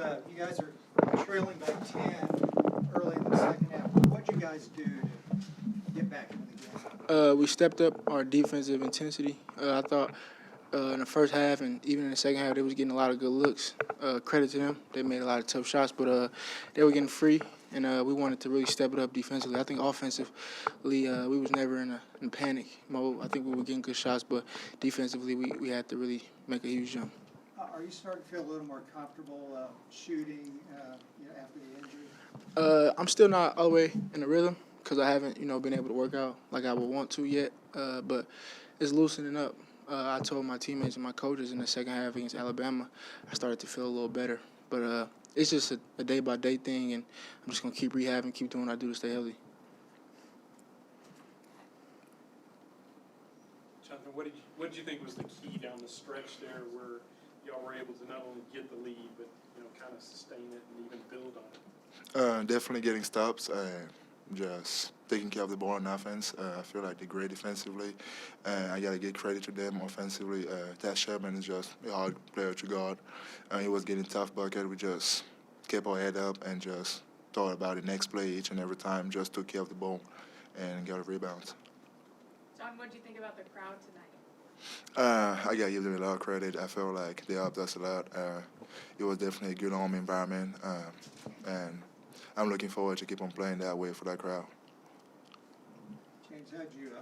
you guys are trailing by 10 early in the second half. What did you guys do to get back into the game? We stepped up our defensive intensity. I thought in the first half and even in the second half, they was getting a lot of good looks. Credit to them. They made a lot of tough shots, but they were getting free, and we wanted to really step it up defensively. I think offensively, we was never in a panic mode. I think we were getting good shots, but defensively, we had to really make a huge jump. Are you starting to feel a little more comfortable shooting after the injury? I'm still not all the way in the rhythm because I haven't, been able to work out like I would want to yet, but it's loosening up. I told my teammates and my coaches in the second half against Alabama, I started to feel a little better. But it's just a day-by-day thing, and I'm just going to keep rehabbing, keep doing what I do to stay healthy. Jonathan, what did you think was the key down the stretch there where y'all were able to not only get the lead, but kind of sustain it and even build on it? Definitely getting stops and just taking care of the ball on offense. I feel like they're great defensively, and I got to give credit to them offensively. Tchatchoua is just a hard player to guard. He was getting tough bucket. We just kept our head up and just thought about the next play each and every time, just took care of the ball and got a rebound. John, what did you think about the crowd tonight? I got to give them a lot of credit. I felt like they helped us a lot. It was definitely a good home environment, and I'm looking forward to keep on playing that way for that crowd. James, how'd you,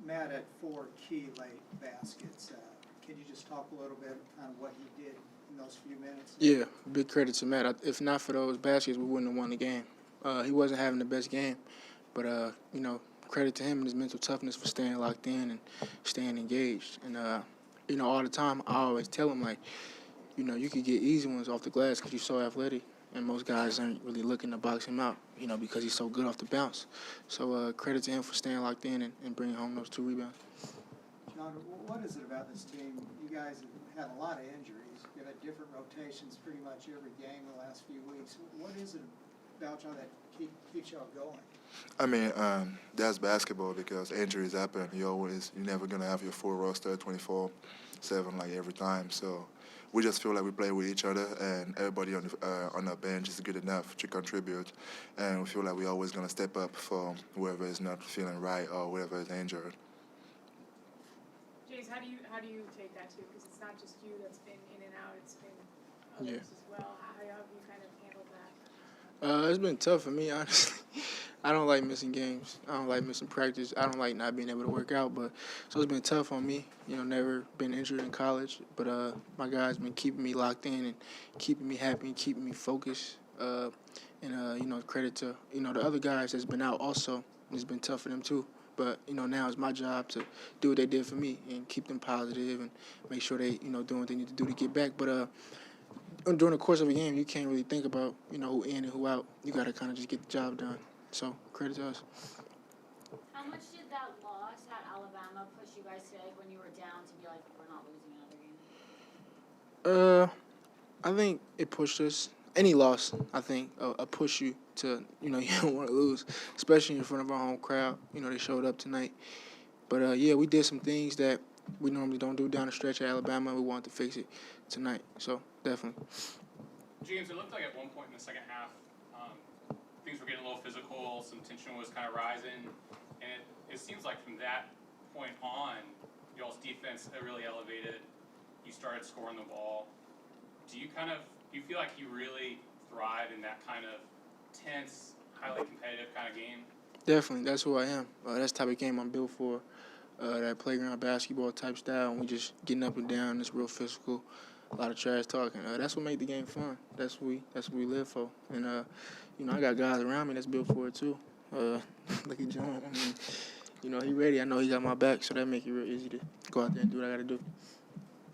Matt had 4 key late baskets. Can you just talk a little bit on what he did in those few minutes? Yeah, big credit to Matt. If not for those baskets, we wouldn't have won the game. He wasn't having the best game, but, credit to him and his mental toughness for staying locked in and staying engaged. And, all the time, I always tell him, you could get easy ones off the glass because you're so athletic. And most guys aren't really looking to box him out, because he's so good off the bounce. So credit to him for staying locked in and bringing home those 2 rebounds. John, what is it about this team? You guys have had a lot of injuries. You've had different rotations pretty much every game the last few weeks. What is it about y'all that keeps y'all going? I mean, that's basketball because injuries happen. You're never going to have your full roster 24/7 like every time. So we just feel like we play with each other, and everybody on the bench is good enough to contribute. And we feel like we're always going to step up for whoever is not feeling right or whoever is injured. James, how do you take that too? Because it's not just you that's been in and out; it's been others as well. How have you kind of handled that? It's been tough for me, honestly. I don't like missing games. I don't like missing practice. I don't like not being able to work out. So it's been tough on me. Never been injured in college. But my guys been keeping me locked in and keeping me happy and keeping me focused. Credit to, the other guys that's been out also. It's been tough for them too. But, now it's my job to do what they did for me and keep them positive and make sure they, doing what they need to do to get back. But during the course of a game, you can't really think about, who in and who out. You got to kind of just get the job done. So, credit to us. How much did that loss at Alabama push you guys today when you were down to be like, we're not losing another game? I think it pushed us. Any loss, I think, push you to, you don't want to lose, especially in front of our home crowd. They showed up tonight. But, we did some things that we normally don't do down the stretch at Alabama. We wanted to fix it tonight. So, definitely. James, it looked like at one point in the second half, things were getting a little physical, some tension was kind of rising, and it seems like from that point on, y'all's defense really elevated. You started scoring the ball. Do you feel like you really thrive in that kind of tense, highly competitive kind of game? Definitely, that's who I am. That's the type of game I'm built for, that playground basketball type style, and we just getting up and down, it's real physical. A lot of trash talking. That's what made the game fun. That's what we live for. And I got guys around me that's built for it too. Look at John. I mean, he ready. I know he got my back, so that make it real easy to go out there and do what I got to do.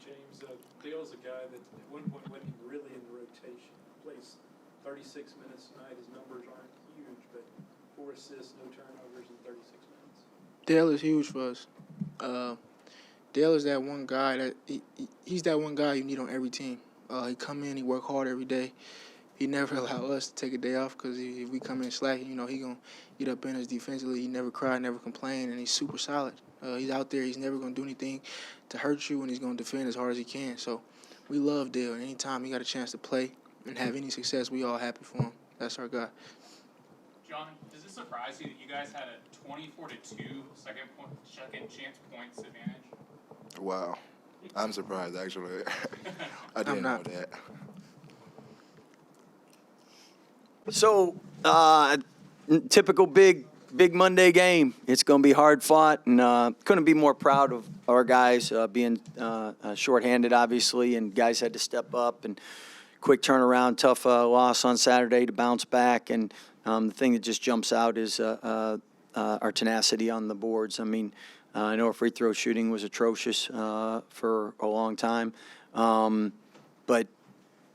James, Dale's a guy that at one point wasn't really in the rotation. Plays 36 minutes tonight. His numbers aren't huge, but 4 assists, no turnovers in 36 minutes. Dale is huge for us. Dale is that one guy that he's that one guy you need on every team. He come in, he work hard every day. He never allow us to take a day off because if we come in slacking, he gonna get up in us defensively. He never cry, never complain, and he's super solid. He's out there. He's never gonna do anything to hurt you, and he's gonna defend as hard as he can. So we love Dale. And anytime he got a chance to play, and have any success, we all happy for him. That's our guy. John, does it surprise you that you guys had a 24-2 second chance points advantage? Wow. I'm surprised, actually. I didn't I'm know not. that. So, typical big Monday game. It's going to be hard fought, and couldn't be more proud of our guys being shorthanded, obviously, and guys had to step up and quick turnaround, tough loss on Saturday to bounce back. And the thing that just jumps out is our tenacity on the boards. I mean, I know our free throw shooting was atrocious for a long time, but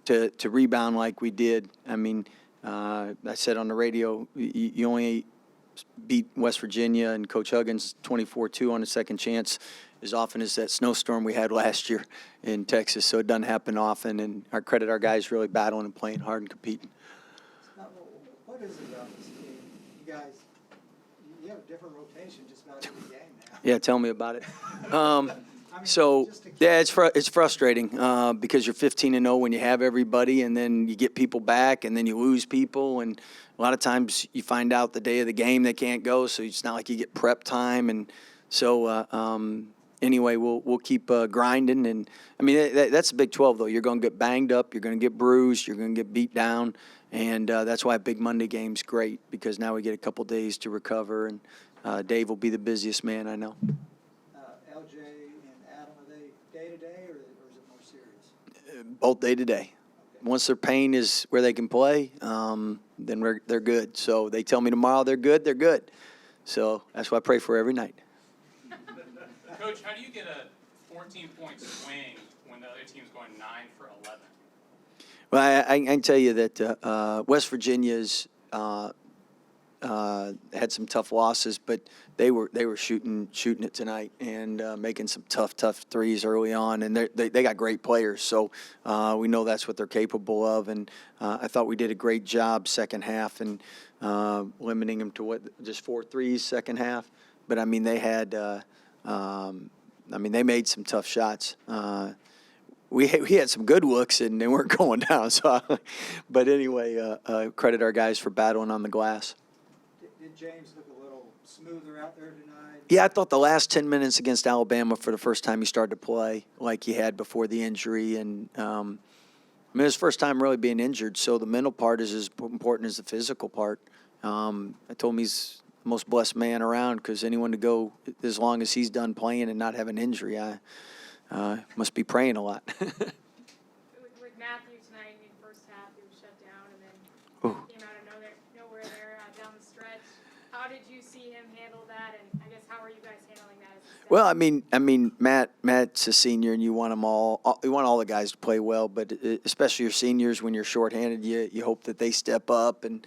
to rebound like we did, I mean, I said on the radio, you only beat West Virginia and Coach Huggins 24-2 on a second chance as often as that snowstorm we had last year in Texas. So it doesn't happen often, and our credit our guys really battling and playing hard and competing. What is it about this team? You guys, you have a different rotation just about every game now. Yeah, tell me about it. I mean, So, just to keep- yeah, it's frustrating because you're 15-0 when you have everybody, and then you get people back, and then you lose people, and a lot of times you find out the day of the game they can't go, so it's not like you get prep time, and so anyway, we'll keep grinding, and I mean that's the Big 12 though. You're going to get banged up, you're going to get bruised, you're going to get beat down, and that's why a big Monday game's great because now we get a couple days to recover, and Dave will be the busiest man I know. LJ and Adam, are they day-to-day, or is it more serious? Both day to day. Once their pain is where they can play, then they're good. So they tell me tomorrow they're good, they're good. So that's what I pray for every night. Coach, how do you get a 14-point swing when the other team's going 9 for 11? Well, I can tell you that West Virginia's had some tough losses, but they were shooting it tonight and making some tough threes early on, and they got great players, so we know that's what they're capable of. And I thought we did a great job second half and limiting them to just 4 threes second half. But I mean they had they made some tough shots. We had some good looks and they weren't going down. So, but anyway, credit our guys for battling on the glass. Did James look a little smoother out there tonight? Yeah, I thought the last 10 minutes against Alabama for the first time he started to play like he had before the injury. And, I mean, his first time really being injured, so the mental part is as important as the physical part. I told him he's the most blessed man around because anyone to go as long as he's done playing and not have an injury, I must be praying a lot. With Matthew tonight in the first half, he was shut down, and then Ooh. came out of nowhere there down the stretch. How did you see him handle that, and I guess how are you guys handling that as a staff? Well, I mean, Matt's a senior, and you want them all. You want all the guys to play well, but especially your seniors, when you're shorthanded, you hope that they step up. And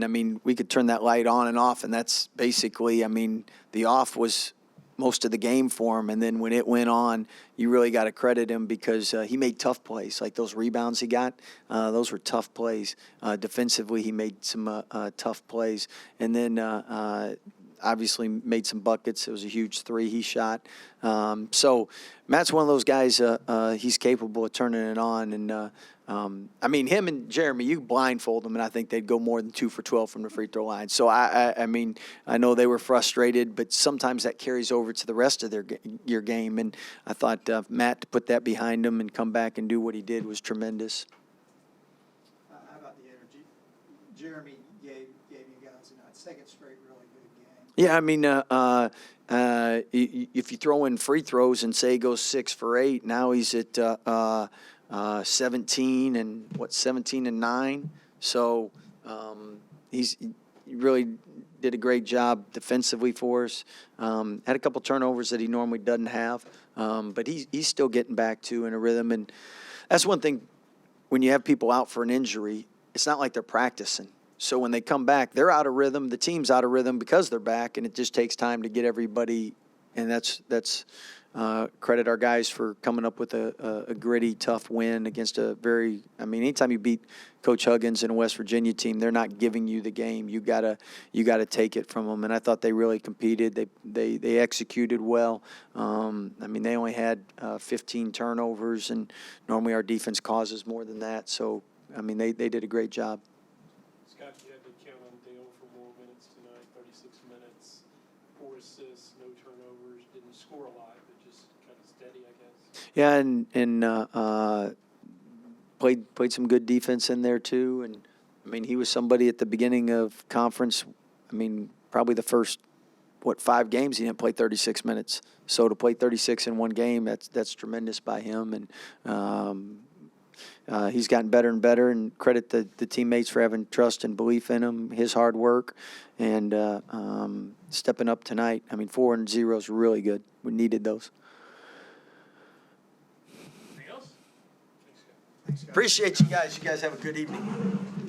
I mean, we could turn that light on and off, and that's basically, I mean, the off was most of the game for him, and then when it went on, you really got to credit him because he made tough plays, like those rebounds he got. Those were tough plays. Defensively, he made some tough plays, and then obviously made some buckets. It was a huge 3 he shot. So Matt's one of those guys. He's capable of turning it on, and I mean, him and Jeremy, you blindfold them, and I think they'd go more than 2 for 12 from the free throw line. So, I mean, I know they were frustrated, but sometimes that carries over to the rest of your game. And I thought Matt to put that behind him and come back and do what he did was tremendous. How about the energy? Jeremy gave you guys a second straight really good game. Yeah, I mean, if you throw in free throws and say he goes 6 for 8, now he's at 17 and 9. So he really did a great job defensively for us. Had a couple turnovers that he normally doesn't have, but he's still getting back to in a rhythm. And that's one thing when you have people out for an injury, it's not like they're practicing. So when they come back, they're out of rhythm. The team's out of rhythm because they're back, and it just takes time to get everybody. And that's credit our guys for coming up with a gritty, tough win against a very. I mean, anytime you beat Coach Huggins and a West Virginia team, they're not giving you the game. You gotta take it from them. And I thought they really competed. They executed well. I mean, they only had 15 turnovers, and normally our defense causes more than that. So I mean, they did a great job. Scott, you had to count on Dale for more minutes tonight, 36 minutes, 4 assists, no turnovers, didn't score a lot, but just kind of steady, I guess. Yeah, and played some good defense in there too. And I mean, he was somebody at the beginning of conference. I mean, probably the first 5 games he didn't play 36 minutes. So to play 36 in one game, that's tremendous by him. And he's gotten better and better. And credit the teammates for having trust and belief in him, his hard work, and stepping up tonight. I mean, 4-0 is really good. We needed those. Anything else? Thanks, guys. Appreciate you guys. You guys have a good evening.